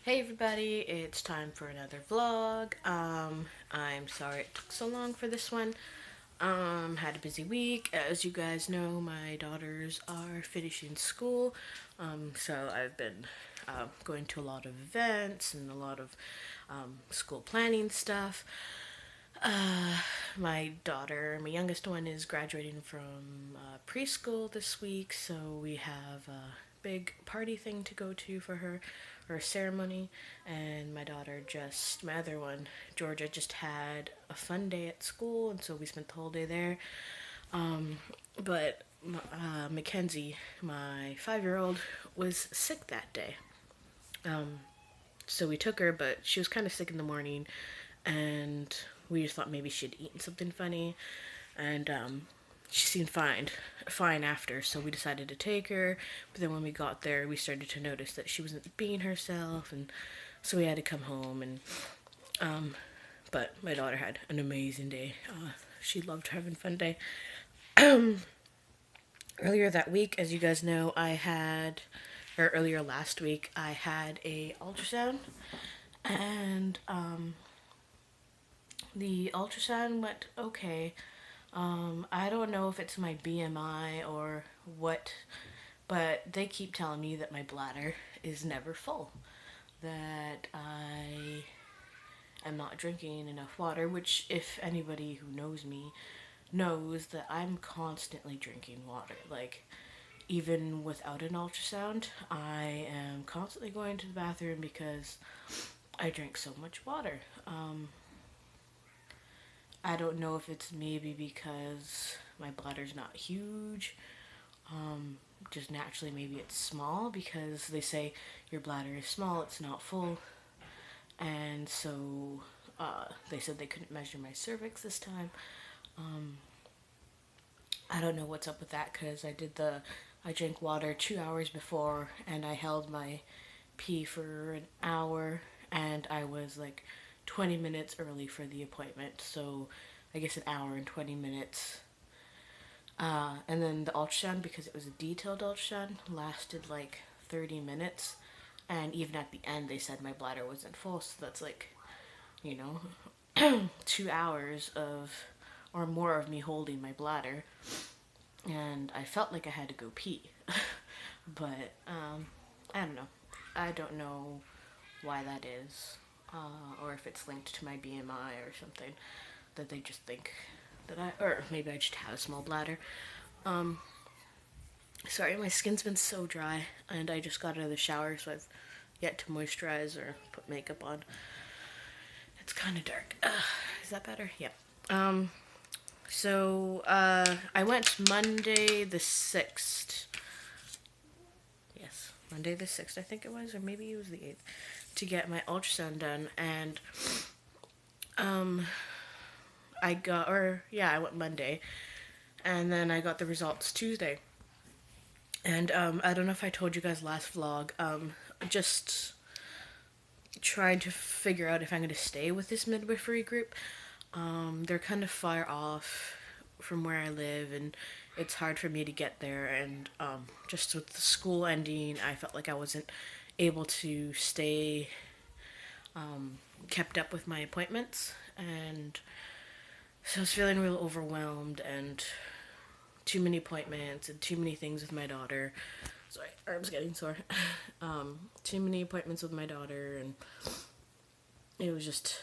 Hey everybody, it's time for another vlog. I'm sorry it took so long for this one. Had a busy week. As you guys know, my daughters are finishing school. So I've been going to a lot of events and a lot of school planning stuff. My youngest one, is graduating from preschool this week, so we have a big party thing to go to for her, or a ceremony. And my other one, Georgia, just had a fun day at school, and so we spent the whole day there. But Mackenzie, my 5-year-old, was sick that day. So we took her, but she was kind of sick in the morning, and we just thought maybe she'd eaten something funny, and she seemed fine after. So we decided to take her. But then when we got there, we started to notice that she wasn't being herself, and so we had to come home. And but my daughter had an amazing day. She loved having a fun day. Earlier that week, as you guys know, or earlier last week, I had a ultrasound, and the ultrasound went okay. I don't know if it's my BMI or what, but they keep telling me that my bladder is never full, that I am not drinking enough water, which, if anybody who knows me knows, that I'm constantly drinking water. Like, even without an ultrasound, I am constantly going to the bathroom because I drink so much water. I don't know if it's maybe because my bladder's not huge. Just naturally, maybe it's small, because they say your bladder is small, it's not full. And so they said they couldn't measure my cervix this time. I don't know what's up with that, because I drank water 2 hours before, and I held my pee for an hour, and I was like 20 minutes early for the appointment. So I guess an hour and 20 minutes. And then the ultrasound, because it was a detailed ultrasound, lasted like 30 minutes. And even at the end, they said my bladder wasn't full. So that's like, you know, 2 hours or more of me holding my bladder. And I felt like I had to go pee. But I don't know. I don't know why that is, or if it's linked to my BMI or something, that they just think that or maybe I just have a small bladder. Sorry, my skin's been so dry, and I just got out of the shower, so I've yet to moisturize or put makeup on. It's kind of dark. Is that better? Yeah. So I went Monday the 6th. Yes, Monday the 6th, I think it was, or maybe it was the 8th, to get my ultrasound done. And I went Monday, and then I got the results Tuesday. And I don't know if I told you guys last vlog, just trying to figure out if I'm going to stay with this midwifery group. They're kind of far off from where I live, and it's hard for me to get there. And just with the school ending, I felt like I wasn't able to stay kept up with my appointments, and so I was feeling real overwhelmed, and too many appointments and too many things with my daughter. Sorry, arm's getting sore. Too many appointments with my daughter, and it was just,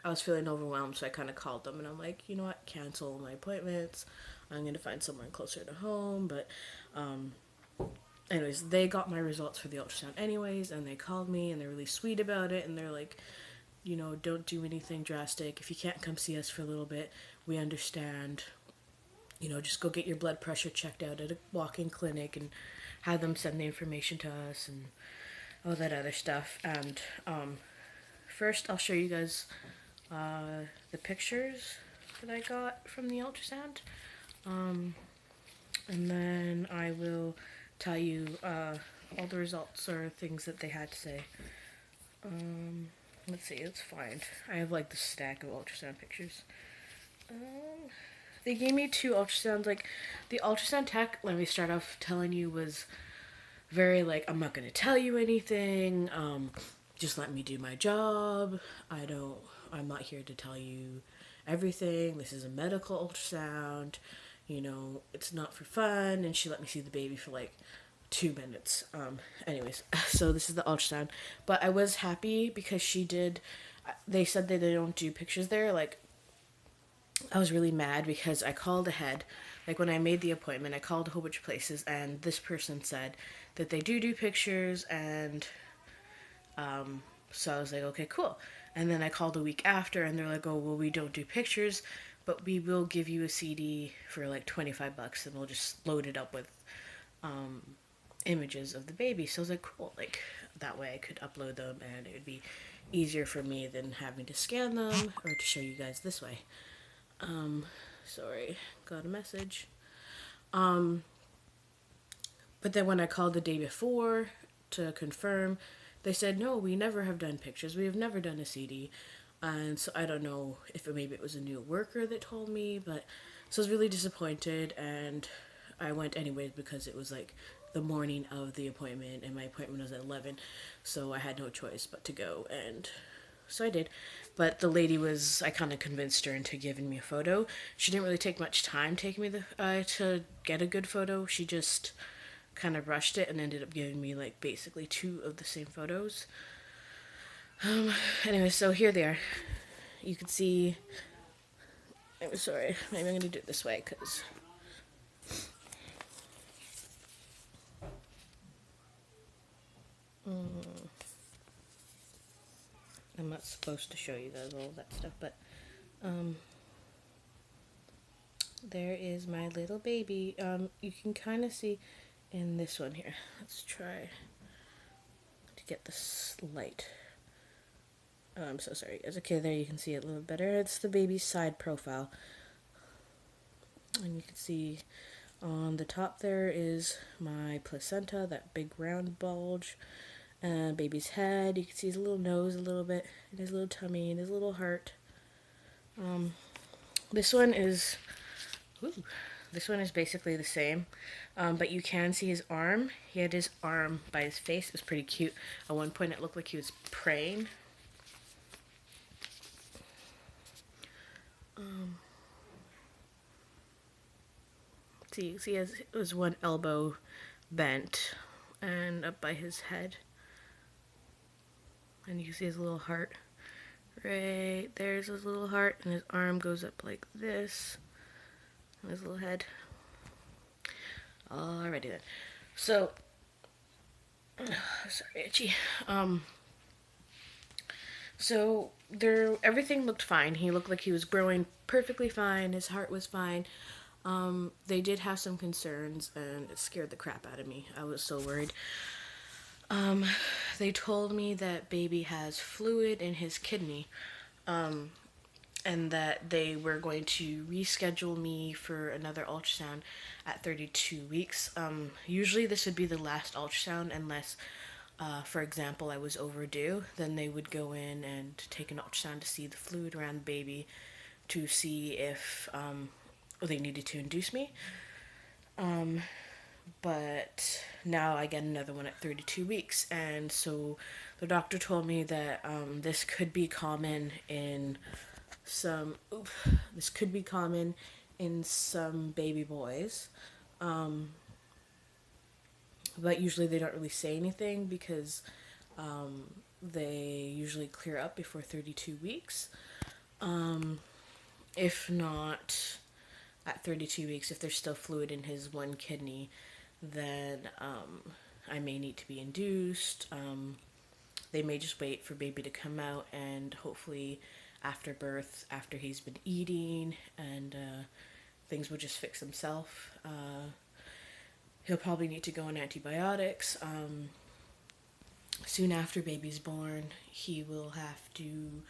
I was feeling overwhelmed, so I kind of called them, and I'm like, you know what, cancel my appointments. I'm going to find somewhere closer to home. But anyways, they got my results for the ultrasound anyways, and they called me, and they're really sweet about it, and they're like, you know, don't do anything drastic. If you can't come see us for a little bit, we understand. You know, just go get your blood pressure checked out at a walk-in clinic, and have them send the information to us and all that other stuff. And first, I'll show you guys the pictures that I got from the ultrasound. And then I will tell you all the results or things that they had to say. Let's see, let's find. I have like the stack of ultrasound pictures. They gave me 2 ultrasounds. Like, the ultrasound tech, let me start off telling you, was very like, I'm not gonna tell you anything. just let me do my job. I'm not here to tell you everything. This is a medical ultrasound. You know, it's not for fun. And she let me see the baby for like 2 minutes. Anyways, so this is the ultrasound. But I was happy because they said that they don't do pictures there. Like, I was really mad because I called ahead. Like, when I made the appointment, I called a whole bunch of places, and this person said that they do pictures, and so I was like, okay, cool. And then I called a week after, and they're like, oh, well, we don't do pictures, but we will give you a CD for like $25, and we'll just load it up with images of the baby. So I was like, cool. Like, that way I could upload them, and it would be easier for me than having to scan them or to show you guys this way. Sorry, got a message. But then when I called the day before to confirm, they said, no, we never have done pictures. We have never done a CD. And so I don't know if maybe it was a new worker that told me, but so I was really disappointed, and I went anyways because it was like the morning of the appointment, and my appointment was at 11, so I had no choice but to go, and so I did. But the lady I kind of convinced her into giving me a photo. She didn't really take much time taking me to get a good photo. She just kind of rushed it and ended up giving me like basically two of the same photos. Anyway, so here they are. You can see. I'm sorry. Maybe I'm gonna do it this way because. I'm not supposed to show you guys all that stuff, but there is my little baby. You can kind of see in this one here. Let's try to get this light. I'm so sorry, guys. Okay, there you can see it a little better. It's the baby's side profile. And you can see on the top there is my placenta, that big round bulge. Baby's head. You can see his little nose a little bit, and his little tummy, and his little heart. This one is basically the same, but you can see his arm. He had his arm by his face. It was pretty cute. At one point, it looked like he was praying. See, he has his one elbow bent and up by his head. And you can see his little heart. Right there's his little heart, and his arm goes up like this. And his little head. Alrighty then. So, sorry, itchy. So everything looked fine. He looked like he was growing perfectly fine. His heart was fine. They did have some concerns, and it scared the crap out of me. I was so worried. They told me that baby has fluid in his kidney, and that they were going to reschedule me for another ultrasound at 32 weeks. Usually this would be the last ultrasound unless, for example, I was overdue. Then they would go in and take an ultrasound to see the fluid around the baby to see if they needed to induce me. But now I get another one at 32 weeks, and so the doctor told me that this could be common in some baby boys, but usually they don't really say anything because they usually clear up before 32 weeks. If not at 32 weeks, if there's still fluid in his one kidney, then I may need to be induced. They may just wait for baby to come out, and hopefully after birth, after he's been eating, and things will just fix themselves. He'll probably need to go on antibiotics. Soon after baby's born, he will have to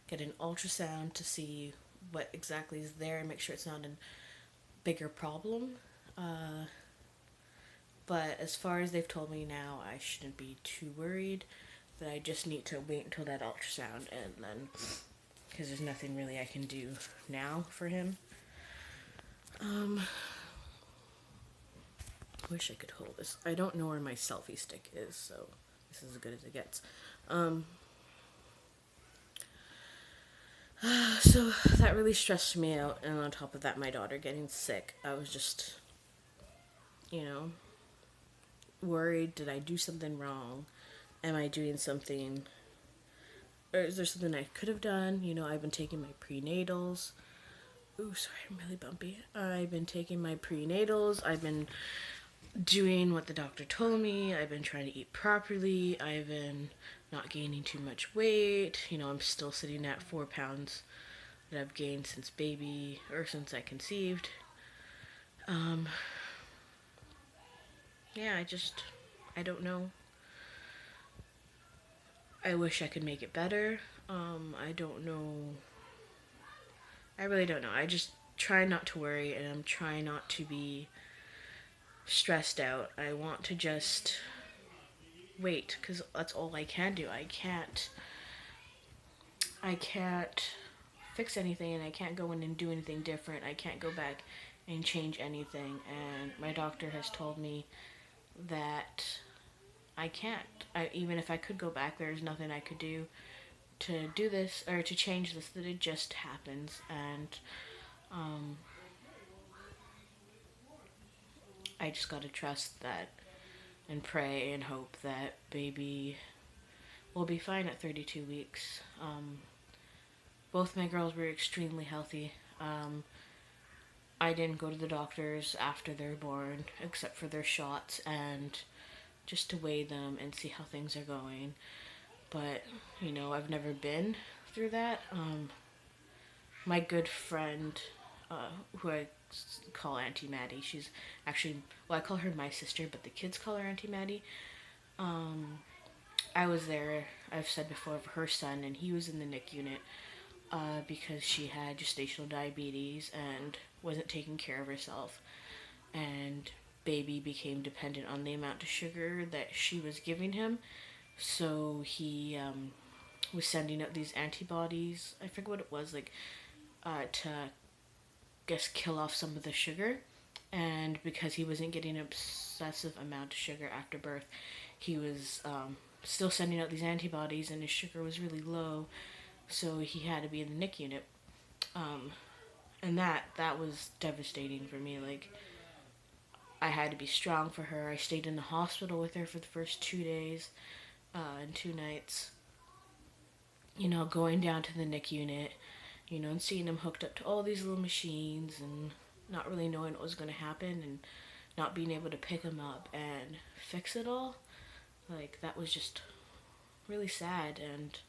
get an ultrasound to see what exactly is there and make sure it's not a bigger problem. But as far as they've told me now, I shouldn't be too worried. That I just need to wait until that ultrasound, and then, because there's nothing really I can do now for him. Wish I could hold this. I don't know where my selfie stick is, so this is as good as it gets. So that really stressed me out, and on top of that, my daughter getting sick. I was just, you know, worried. Did I do something wrong? Am I doing something, or is there something I could have done? I've been taking my prenatals. Ooh, sorry, I'm really bumpy. I've been taking my prenatals. I've been doing what the doctor told me. I've been trying to eat properly. I've been not gaining too much weight. I'm still sitting at 4 pounds that I've gained since baby, or since I conceived. Um, yeah, I don't know. I wish I could make it better. I don't know. I really don't know. I just try not to worry, and I'm trying not to be stressed out. I want to just wait, because that's all I can do. I can't fix anything, and I can't go in and do anything different. I can't go back and change anything, and my doctor has told me that I can't. Even if I could go back, there's nothing I could do to do this or to change this, that it just happens. And um, I just gotta trust that and pray and hope that baby will be fine at 32 weeks. Both my girls were extremely healthy. I didn't go to the doctors after they're born, except for their shots and just to weigh them and see how things are going. But, I've never been through that. My good friend, who I call Auntie Maddie, she's actually, well, I call her my sister, but the kids call her Auntie Maddie. I was there, I've said before, for her son, and he was in the NIC unit because she had gestational diabetes and wasn't taking care of herself. And baby became dependent on the amount of sugar that she was giving him. So he was sending out these antibodies. I forget what it was, like, to, guess, kill off some of the sugar. And because he wasn't getting an excessive amount of sugar after birth, he was still sending out these antibodies, and his sugar was really low. So he had to be in the NIC unit. And that was devastating for me. Like, I had to be strong for her. I stayed in the hospital with her for the first 2 days and 2 nights. Going down to the NIC unit, and seeing him hooked up to all these little machines and not really knowing what was going to happen and not being able to pick him up and fix it all. Like, that was just really sad, and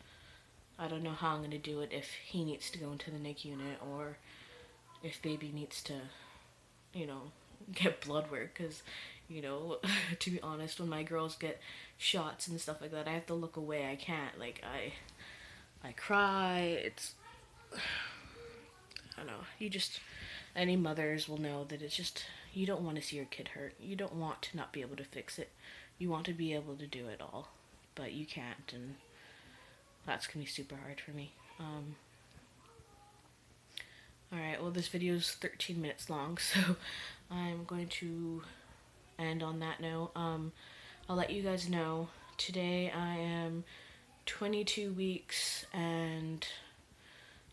I don't know how I'm going to do it if he needs to go into the NIC unit or if baby needs to, you know, get blood work, because, to be honest, when my girls get shots and stuff like that, I have to look away. I can't. Like, I cry. It's, I don't know. Any mothers will know that it's just, you don't want to see your kid hurt. You don't want to not be able to fix it. You want to be able to do it all, but you can't, and that's going to be super hard for me. Alright, well, this video is 13 minutes long, so I'm going to end on that note. I'll let you guys know. Today I am 22 weeks, and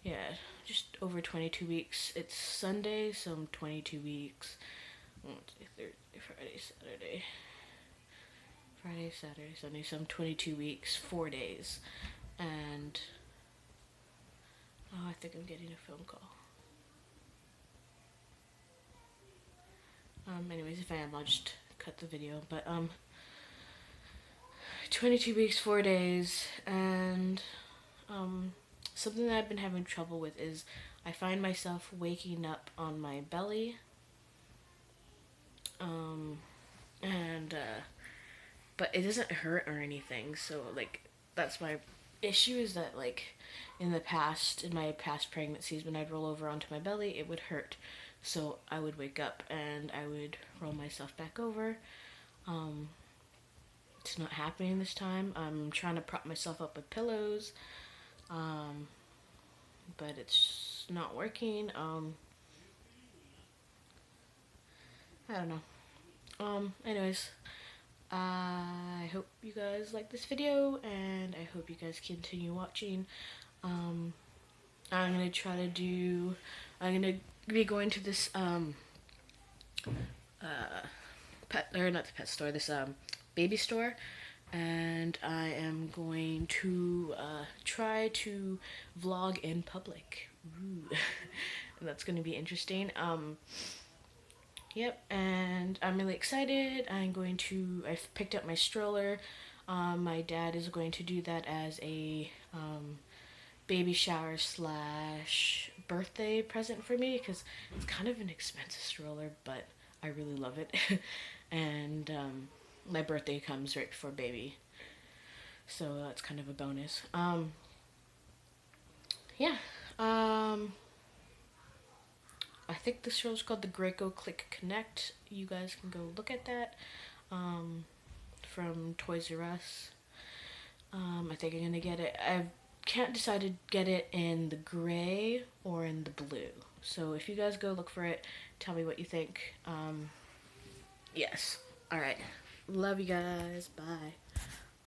yeah, just over 22 weeks. It's Sunday, so I'm 22 weeks. Wednesday, Thursday, Friday, Saturday, Sunday. So I'm 22 weeks, 4 days. And, oh, I think I'm getting a phone call. Anyways, if I am, I'll just cut the video. But, 22 weeks, 4 days, and, something that I've been having trouble with is I find myself waking up on my belly, but it doesn't hurt or anything, so, like, that's my issue, is that, like, in my past pregnancies, when I'd roll over onto my belly, it would hurt. So I would wake up and I would roll myself back over. It's not happening this time. I'm trying to prop myself up with pillows, but it's not working. I don't know. Anyways, I hope you guys like this video, and I hope you guys continue watching. I'm gonna try to do. I'm gonna be going to this pet, or not the pet store, this baby store, and I am going to try to vlog in public. Ooh. That's gonna be interesting. Yep, and I'm really excited. I've picked up my stroller. My dad is going to do that as a baby shower slash birthday present for me because it's kind of an expensive stroller, but I really love it. And my birthday comes right before baby, so that's kind of a bonus. Yeah. Um, I think the show's called the Greco Click Connect. You guys can go look at that. From Toys R Us. I think I'm gonna get it. I can't decide to get it in the gray or in the blue. So if you guys go look for it, tell me what you think. Yes. All right. Love you guys. Bye.